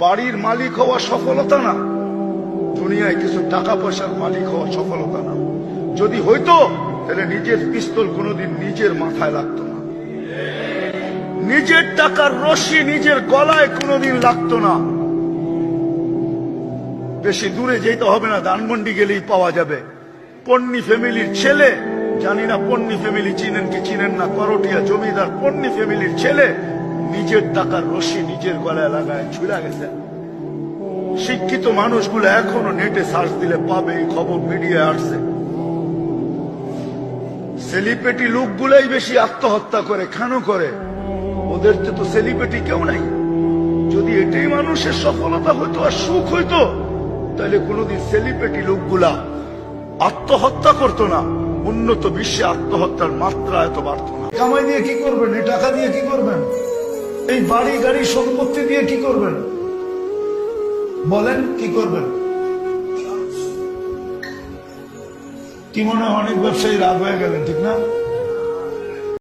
বাড়ির মালিক হওয়া সফলতা না, দুনিয়ায় কিছু টাকা পয়সার মালিক হওয়া সফলতা না। যদি হইতো তাহলে নিজের পিস্তল কোনোদিন নিজের মাথায় লাগতো না, নিজের টাকার রশি নিজের গলায় কোনোদিন লাগতো না। বেশি দূরে যেতে হবে না, ধানমন্ডি গেলেই পাওয়া যাবে পন্নী ফ্যামিলির ছেলে। জানি না পন্নী ফ্যামিলি চিনেন কি চিনেন না, করটিয়া জমিদার পন্নী ফ্যামিলির ছেলে নিজের টাকার রশি নিজের গলায় লাগায় ছুড়া গেছে। শিক্ষিত মানুষগুলো এখনো নেটে সার্চ দিলে পাবে, এই খবর মিডিয়া আসছে। সেলিব্রিটি লোকগুলাই বেশি আত্মহত্যা করে, কেন করে? ওদের তো সেলিব্রিটি কেউ নাই। যদি এটাই মানুষের সফলতা হইতো আর সুখ হইতো, তাহলে কোনোদিন সেলিব্রিটি লোকগুলা আত্মহত্যা করতো না, উন্নত বিশ্বে আত্মহত্যার মাত্রা এত বাড়তো না। কামাই দিয়ে কি করবেন? এই টাকা দিয়ে কি করবেন? এই বাড়ি গাড়ি সম্পত্তি দিয়ে কি করবেন? বলেন কি করবেন? কি মনে হয় অনেক ব্যবসায়ী রাগ হয়ে গেলেন, ঠিক না?